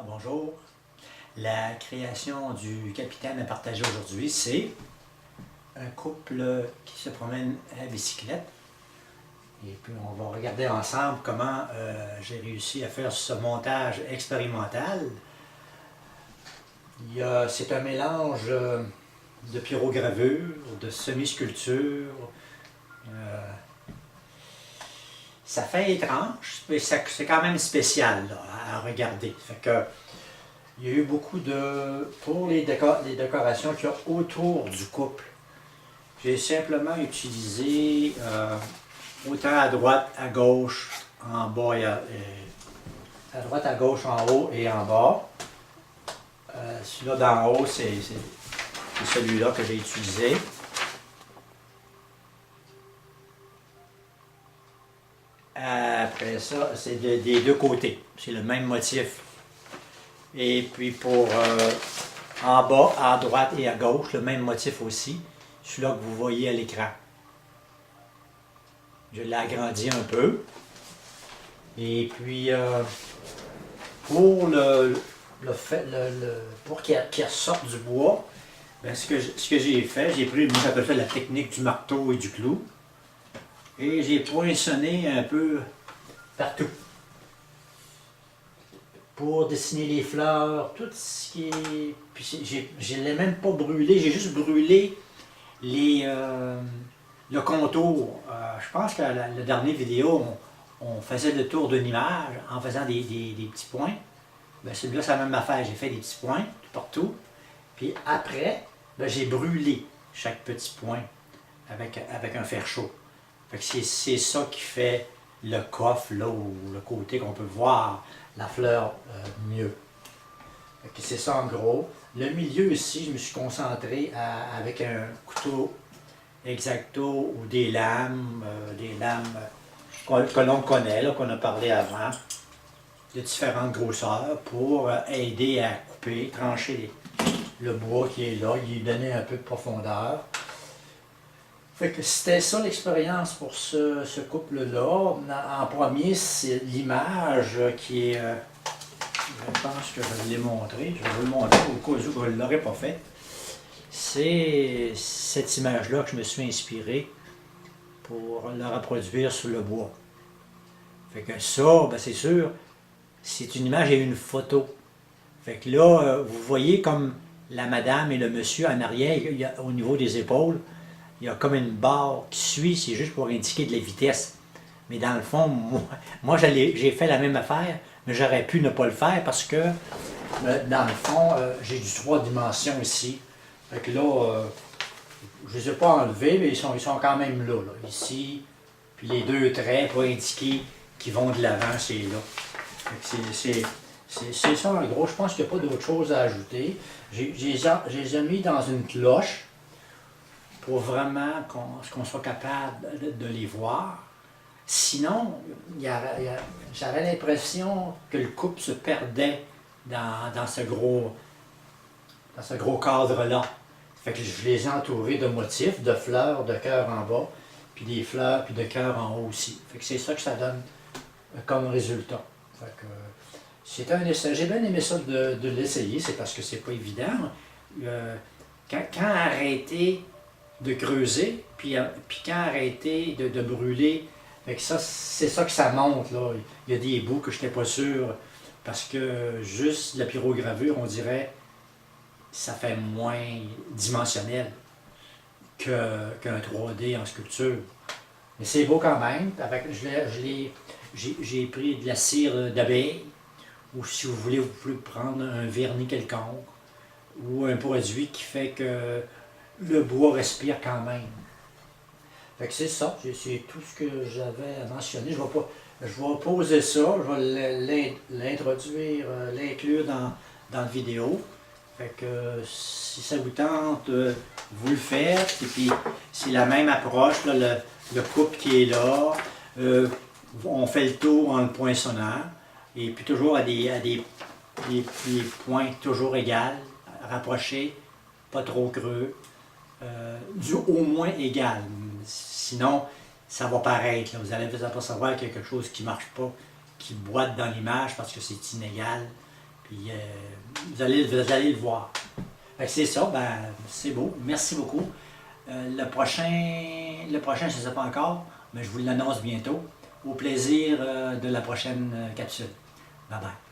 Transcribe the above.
Bonjour. La création du capitaine à partager aujourd'hui, c'est un couple qui se promène à la bicyclette. Et puis on va regarder ensemble comment j'ai réussi à faire ce montage expérimental. C'est un mélange de pyrogravure, de semi-sculpture. Ça fait étrange, mais c'est quand même spécial là, à regarder. Fait que, il y a eu beaucoup de... Pour les décorations qu'il y a autour du couple, j'ai simplement utilisé autant à droite, à gauche, en bas, à droite, à gauche, en haut et en bas. Celui-là d'en haut, c'est celui-là que j'ai utilisé. Après ça, c'est des deux côtés. C'est le même motif. Et puis pour en bas, à droite et à gauche, le même motif aussi. Celui-là que vous voyez à l'écran. Je l'ai agrandi un peu. Et puis pour pour qu'il ressorte du bois, ben, ce que j'ai fait, j'ai pris, moi j'appelle ça la technique du marteau et du clou. Et j'ai poinçonné un peu partout. Pour dessiner les fleurs, tout ce qui est... Puis je ne l'ai même pas brûlé, j'ai juste brûlé le contour. Je pense que la dernière vidéo, on faisait le tour d'une image en faisant des petits points. Ben, celui-là, c'est la même affaire, j'ai fait des petits points partout. Puis après, ben, j'ai brûlé chaque petit point avec un fer chaud. C'est ça qui fait le coffre, là, ou le côté qu'on peut voir la fleur mieux. C'est ça en gros. Le milieu ici, je me suis concentré avec un couteau X-Acto ou des lames que l'on connaît, qu'on a parlé avant, de différentes grosseurs pour aider à couper, trancher le bois qui est là, lui donner un peu de profondeur. Fait que c'était ça l'expérience pour ce couple-là. En premier, c'est l'image qui est... je pense que je l'ai montré. Je vais vous le montrer au cas où je ne l'aurais pas fait. C'est cette image-là que je me suis inspiré pour la reproduire sur le bois. Fait que ça, ben c'est sûr, c'est une image et une photo. Fait que là, vous voyez comme la madame et le monsieur en arrière, au niveau des épaules, il y a comme une barre qui suit, c'est juste pour indiquer de la vitesse. Mais dans le fond, moi j'ai fait la même affaire, mais j'aurais pu ne pas le faire parce que, dans le fond, j'ai du 3 dimensions ici. Fait que là, je ne les ai pas enlevés, mais ils sont quand même là, ici. Puis les deux traits pour indiquer qu'ils vont de l'avant, c'est là. C'est ça en gros, je pense qu'il n'y a pas d'autre chose à ajouter. Je les ai mis dans une cloche pour vraiment qu'on soit capable de les voir. Sinon, j'avais l'impression que le couple se perdait dans ce gros cadre-là. Fait que je les ai entourés de motifs, de fleurs, de cœurs en bas, puis des fleurs, puis de cœurs en haut aussi. Fait que c'est ça que ça donne comme résultat. Fait que c'est un essai. J'ai bien aimé ça de l'essayer, c'est parce que c'est pas évident. Quand arrêter de creuser, puis quand arrêter de brûler, fait que ça, c'est ça que ça montre, là. Il y a des bouts que je n'étais pas sûr, parce que juste la pyrogravure, on dirait, ça fait moins dimensionnel qu'un 3D en sculpture. Mais c'est beau quand même. J'ai pris de la cire d'abeille, ou si vous voulez, vous pouvez prendre un vernis quelconque, ou un produit qui fait que le bois respire quand même. Fait que c'est ça, c'est tout ce que j'avais à mentionner. Je vais poser ça, je vais l'introduire, l'inclure dans la vidéo. Fait que si ça vous tente, vous le faites. Et puis c'est la même approche, là, le couple qui est là. On fait le tour en le poinçonnant. Et puis toujours à des points toujours égales, rapprochés, pas trop creux. Du au moins égal. Sinon, ça va paraître. Là. Vous allez vous apercevoir qu'il y a quelque chose qui ne marche pas, qui boite dans l'image parce que c'est inégal. Puis vous allez le voir. Fait que c'est ça, ben, c'est beau. Merci beaucoup. Le prochain, je ne sais pas encore, mais je vous l'annonce bientôt. Au plaisir de la prochaine capsule. Bye bye.